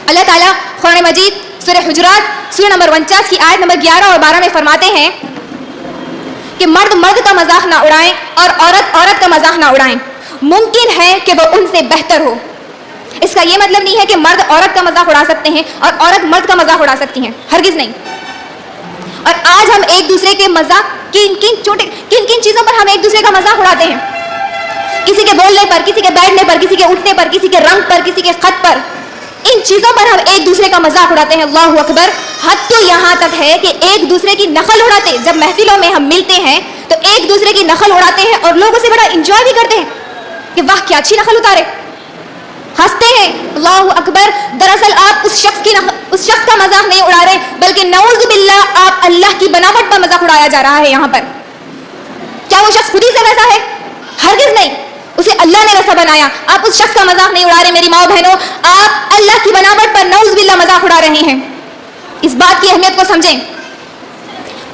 اللہ ताला कुरान मजीद सूरह हुजुरात सूरह नंबर 49 की आयत नंबर 11 और 12 में फरमाते हैं कि मर्द मर्द का मजाक ना उड़ाएं और औरत औरत का मजाक ना उड़ाएं, मुमकिन है कि वो उनसे बेहतर हो। इसका ये मतलब नहीं है कि मर्द औरत का मजाक उड़ा सकते हैं और औरत मर्द का मजाक उड़ा सकती हैं, हरगिज नहीं। और आज हम एक दूसरे के मजाक किन किन चीज़ों पर हम एक दूसरे का मजाक उड़ाते हैं, किसी के बोलने पर, किसी के बैठने पर, किसी के उठने पर, किसी के रंग पर, किसी के खत पर, इन चीज़ों पर हम एक दूसरे का मजाक उड़ाते हैं। अल्लाहु अकबर। हद तो यहाँ तक है कि एक दूसरे की नकल उड़ाते, जब महफिलों में हम मिलते हैं तो एक दूसरे की नकल उड़ाते हैं और लोग उसे बड़ा इंजॉय भी करते हैं कि वाह क्या अच्छी नकल उतारे, हंसते हैं। अल्लाहु अकबर। दरअसल आप उस शख्स का मजाक नहीं उड़ा रहे, बल्कि नऊज़ बिल्लाह आप अल्लाह की बनावट पर मजाक उड़ाया जा रहा है यहाँ पर। क्या वो शख्स खुद ही से वैसा है? हरगिज नहीं, उसे अल्लाह ने वैसा बनाया। आप उस शख्स का मजाक नहीं उड़ा रहे मेरी माँ बहनों, आप अल्लाह की बनावट पर नऊज़ बिल्लाह मजाक उड़ा रहे हैं। इस बात की अहमियत को समझें।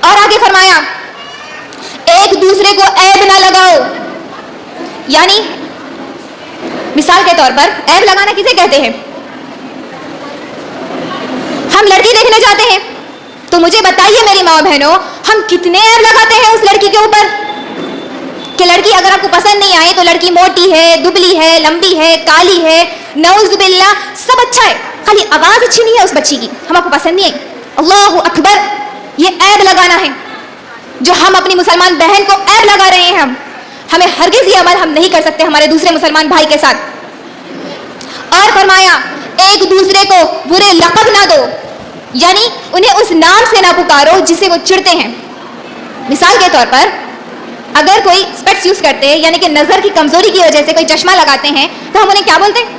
और आगे फरमाया, एक दूसरे को ऐब ना लगाओ। यानी मिसाल के तौर पर ऐब लगाना किसे कहते हैं? हम लड़की देखने जाते हैं तो मुझे बताइए मेरी माँ बहनों, हम कितने ऐब लगाते हैं उस लड़की के ऊपर कि लड़की अगर आपको पसंद नहीं आए तो लड़की मोटी है, दुबली है, लंबी है, काली है, नऊज़ बिल्लाह, सब अच्छा है, खाली आवाज अच्छी नहीं है उस बच्ची की, हम आपको पसंद नहीं आई। अल्लाहु अकबर। ये ऐब लगाना है जो हम अपनी मुसलमान बहन को ऐब लगा रहे हैं। हमें हरगिज ये अमल हम नहीं कर सकते हमारे दूसरे मुसलमान भाई के साथ। और फरमाया, एक दूसरे को बुरे लक़ब ना दो, यानी उन्हें उस नाम से ना पुकारो जिसे वो चिढ़ते हैं। मिसाल के तौर पर अगर कोई स्पेक्स यूज करते हैं, यानी कि नजर की कमजोरी की वजह से कोई चश्मा लगाते हैं, तो हम उन्हें क्या बोलते हैं?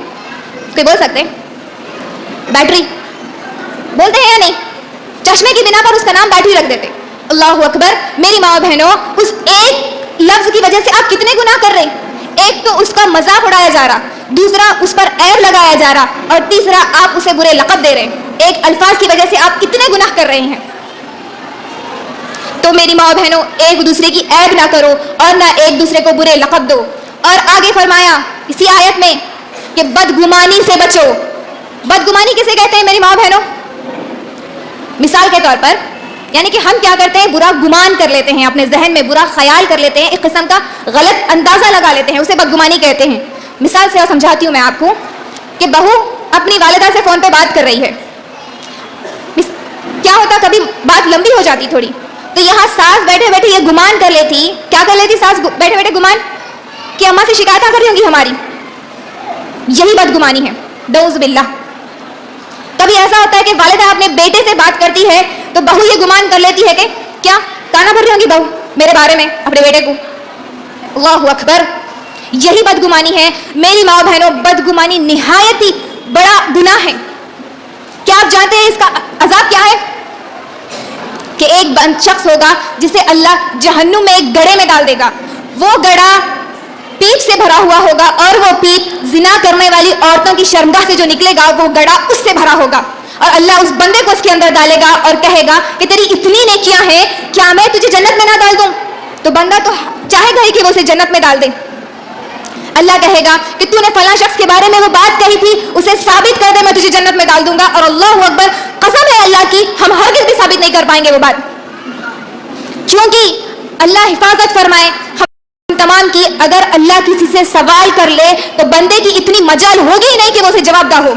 कोई बोल सकते हैं? बैटरी बोलते हैं या नहीं? चश्मे की बिना पर उसका नाम बैटरी रख देते। अल्लाहु अकबर। मेरी माँ बहनों, उस एक लफ्ज की वजह से आप कितने गुनाह कर रहे हैं। एक तो उसका मजाक उड़ाया जा रहा, दूसरा उस पर ऐब लगाया जा रहा, और तीसरा आप उसे बुरे लक़ब दे रहे हैं। एक अल्फाज की वजह से आप कितने गुनाह कर रहे हैं। तो मेरी माँ बहनों, एक दूसरे की ऐब ना करो और ना एक दूसरे को बुरे लक़ब दो। और आगे फरमाया इसी आयत में कि बदगुमानी से बचो। बदगुमानी किसे कहते हैं मेरी माँ बहनों? मिसाल के तौर पर यानी कि हम क्या करते हैं, बुरा गुमान कर लेते हैं, अपने जहन में बुरा ख्याल कर लेते हैं, एक किस्म का गलत अंदाजा लगा लेते हैं, उसे बदगुमानी कहते हैं। मिसाल से समझाती हूँ मैं आपको कि बहू अपनी वालिदा से फोन पे बात कर रही है। क्या होता, कभी बात लंबी हो जाती थोड़ी, तो यहाँ सास बैठे बैठे ये गुमान कर लेती। क्या कर लेती सास बैठे बैठे गुमान? कि अम्मा से शिकायत कर रही होंगी हमारी। यही बदगुमानी है, नऊज़ बिल्लाह। कभी ऐसा होता है कि वालिदा अपने बेटे से बात करती है तो बहू ये गुमान कर लेती है कि क्या ताना भर रही होंगी बहू मेरे बारे में अपने बेटे को। अल्लाहु अकबर। यही बदगुमानी है मेरी माँ बहनों। बदगुमानी निहायत ही बड़ा गुनाह है। क्या आप जानते हैं इसका अजाब क्या है? कि एक शख्स होगा जिसे अल्लाह जहन्नुम में एक गड्ढे में डाल देगा। वो गड्ढा पीप से भरा हुआ होगा और वो पीप जिना करने वाली औरतों की शर्मगाह से जो निकलेगा वो गड्ढा उससे भरा होगा। और अल्लाह उस बंदे को उसके अंदर डालेगा और कहेगा कि तेरी इतनी नेकियां हैं, क्या मैं तुझे जन्नत में ना डाल दूं? तो बंदा तो चाहेगा ही कि वो उसे जन्नत में डाल दे। अल्लाह कहेगा कि तूने फलां शख्स के बारे में वो बात कही थी, उसे साबित कर दे, मैं तुझे जन्नत में डाल दूंगा। और अल्लाहु अकबर, कसम है अल्लाह की, हम हरगिज़ भी साबित नहीं कर पाएंगे वो बात, क्योंकि अल्लाह हिफाजत फरमाए हम तमाम की। अगर अल्लाह किसी से सवाल कर ले तो बंदे की इतनी मजाल होगी ही नहीं कि वो उसे जवाब दा हो।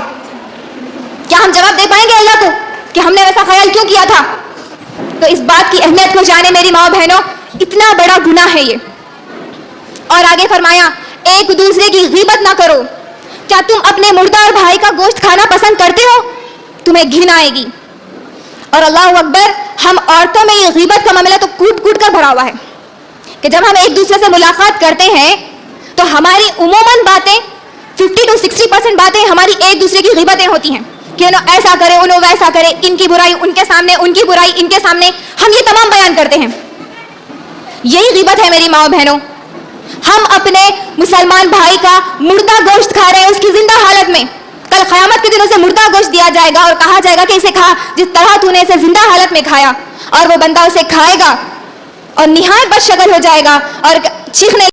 क्या हम जवाब दे पाएंगे अल्लाह को कि हमने वैसा ख्याल क्यों किया था? तो इस बात की अहमियत को जाने मेरी माँ बहनों, इतना बड़ा गुनाह है ये। और आगे फरमाया, एक दूसरे की गीबत ना करो। क्या तुम अपने मुर्दार भाई का गोश्त खाना पसंद करते हो? तुम्हें घिन आएगी। और अल्लाहु अकबर, हम औरतों में ये गीबत का मामला तो कूट कूट कर भरा हुआ है कि जब हम एक दूसरे से मुलाकात करते हैं तो हमारी उमूमन बातें 50 to 60% बातें हमारी एक दूसरे की गीबतें होती हैं कि उन्होंने ऐसा करे, उन्होंने वैसा करे, इनकी बुराई उनके सामने, उनकी बुराई इनके सामने, हम ये तमाम बयान करते हैं। यही गीबत है मेरी माँ बहनों। हम अपने मुसलमान भाई का मुर्दा गोश्त खा रहे हैं उसकी जिंदा हालत में। कल क़यामत के दिन उसे मुर्दा गोश्त दिया जाएगा और कहा जाएगा कि इसे खा जिस तरह तूने इसे जिंदा हालत में खाया। और वो बंदा उसे खाएगा और निहायत बदशक्ल हो जाएगा और चीखने